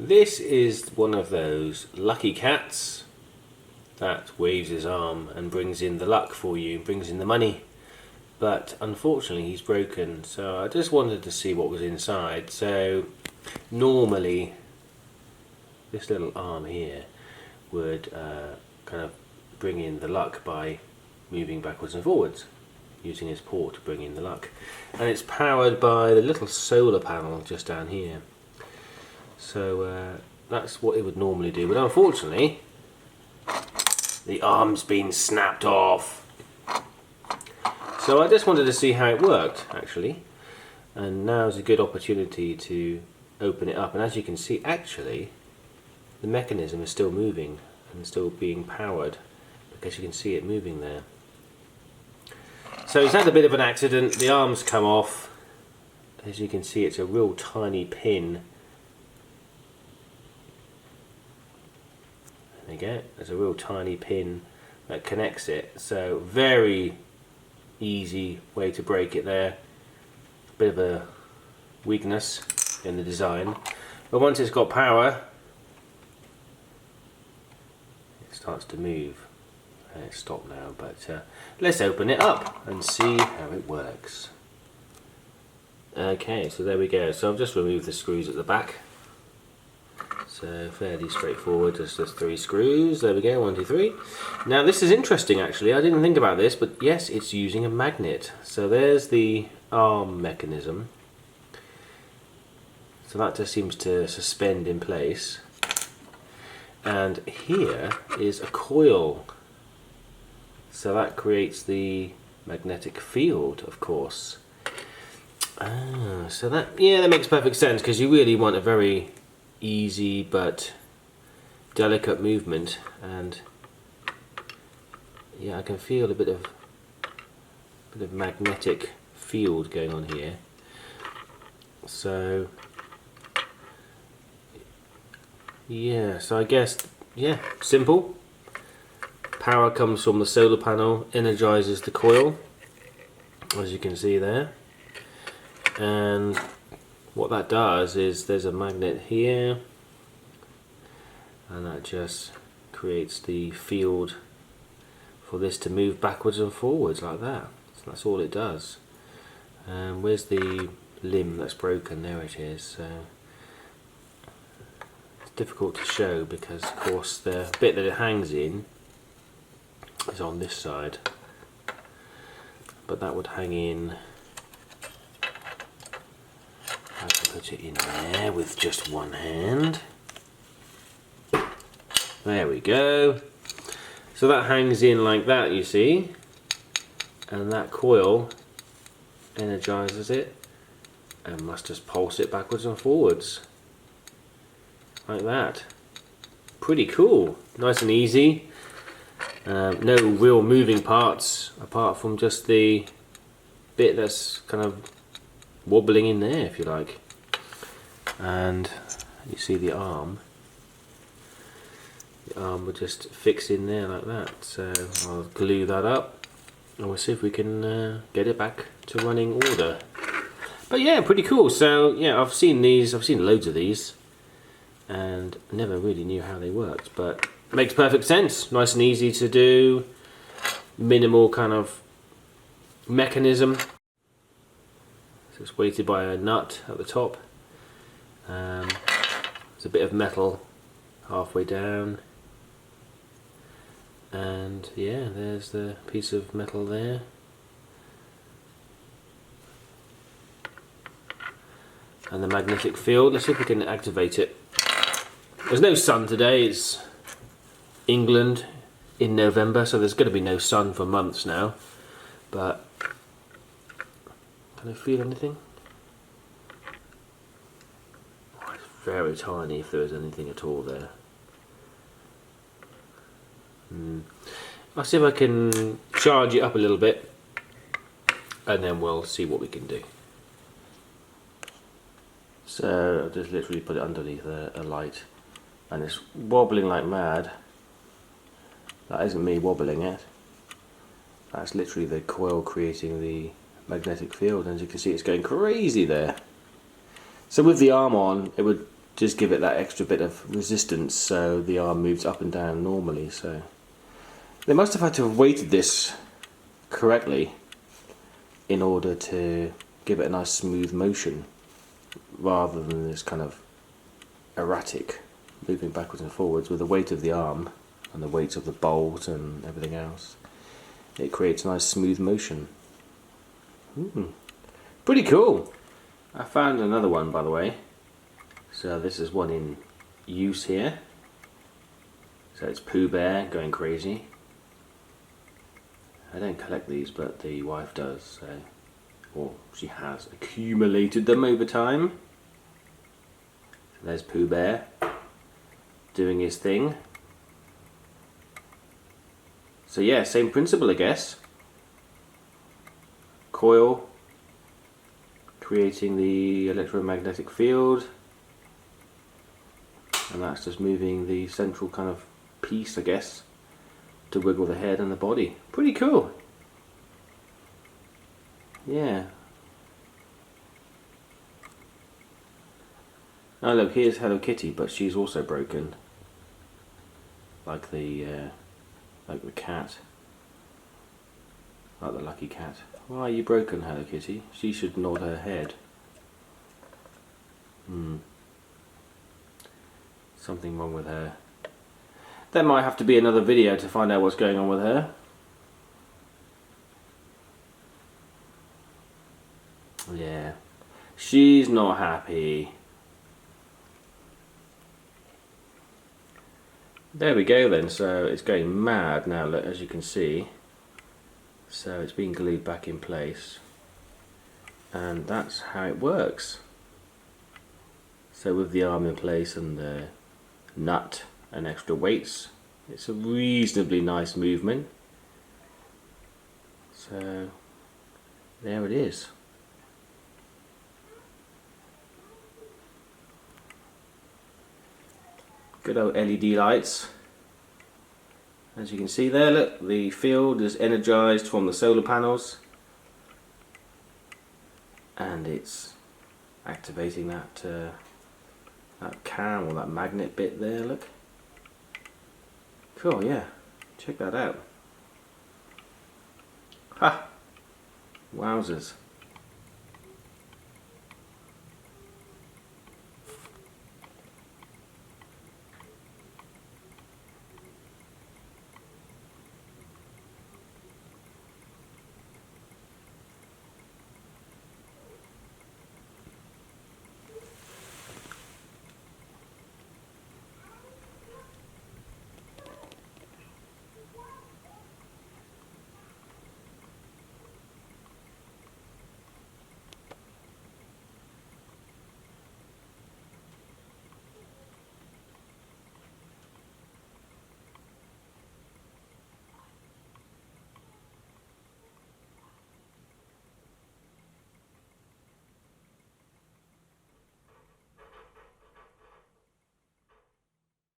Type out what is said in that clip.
This is one of those lucky cats that waves his arm and brings in the luck for you, brings in the money. But unfortunately he's broken, so I just wanted to see what was inside. So normally this little arm here would kind of bring in the luck by moving backwards and forwards, using his paw to bring in the luck. And it's powered by the little solar panel just down here. So that's what it would normally do, but unfortunately the arm's been snapped off. So I just wanted to see how it worked actually, and now's a good opportunity to open it up. And as you can see, actually the mechanism is still moving and still being powered, because you can see it moving there. So he's had a bit of an accident, the arm's come off. As you can see, it's a real tiny pin. There you go, there's a real tiny pin that connects it, so very easy way to break it there. Bit of a weakness in the design, but once it's got power it starts to move. And it's stopped now, but let's open it up and see how it works. Okay, so there we go. So I've just removed the screws at the back. So fairly straightforward, just 3 screws. There we go, 1, 2, 3. Now this is interesting actually, I didn't think about this, but yes, it's using a magnet. So there's the arm mechanism. So that just seems to suspend in place. And here is a coil. So that creates the magnetic field, of course. So that, yeah, that makes perfect sense, because you really want a very easy but delicate movement. And yeah, I can feel a bit of magnetic field going on here. So yeah, so I guess, yeah, simple. Power comes from the solar panel, energizes the coil, as you can see there. And what that does is there's a magnet here, and that just creates the field for this to move backwards and forwards like that. So that's all it does. Where's the limb that's broken? There it is. So it's difficult to show because, of course, the bit that it hangs in is on this side, but that would hang in. I can put it in there with just one hand. There we go. So that hangs in like that, you see, and that coil energizes it and must just pulse it backwards and forwards like that. Pretty cool, nice and easy. No real moving parts apart from just the bit that's kind of wobbling in there, if you like. And you see the arm would just fix in there like that. So I'll glue that up and we'll see if we can get it back to running order. But yeah, pretty cool. So yeah, I've seen loads of these and never really knew how they worked, but makes perfect sense. Nice and easy to do. Minimal kind of mechanism. So it's weighted by a nut at the top. There's a bit of metal halfway down. And yeah, there's the piece of metal there. And the magnetic field. Let's see if we can activate it. There's no sun today. It's England in November, so there's going to be no sun for months now. But can I feel anything? Oh, it's very tiny if there is anything at all there. I'll see if I can charge it up a little bit and then we'll see what we can do. So I'll just literally put it underneath a light and it's wobbling like mad. That isn't me wobbling it. That's literally the coil creating the magnetic field, and as you can see it's going crazy there. So with the arm on, it would just give it that extra bit of resistance so the arm moves up and down normally. So they must have had to have weighted this correctly in order to give it a nice smooth motion rather than this kind of erratic moving backwards and forwards. With the weight of the arm and the weight of the bolt and everything else, it creates a nice smooth motion. Pretty cool. I found another one, by the way. So this is one in use here. So it's Pooh Bear going crazy. I don't collect these, but the wife does, so, or she has accumulated them over time. So there's Pooh Bear doing his thing. So yeah, same principle, I guess. Coil, creating the electromagnetic field, and that's just moving the central kind of piece, I guess, to wiggle the head and the body. Pretty cool. Yeah. Oh look, here's Hello Kitty, but she's also broken, like the cat, like the lucky cat. Why are you broken, Hello Kitty? She should nod her head. Something wrong with her. There might have to be another video to find out what's going on with her. Yeah, she's not happy. There we go then, so it's going mad now, look, as you can see. So it's been glued back in place, and that's how it works. So with the arm in place and the nut and extra weights, it's a reasonably nice movement. So there it is. Good old LED lights. As you can see there, look, the field is energized from the solar panels, and it's activating that that cam or that magnet bit there, look. Cool, yeah, check that out. Ha! Wowzers.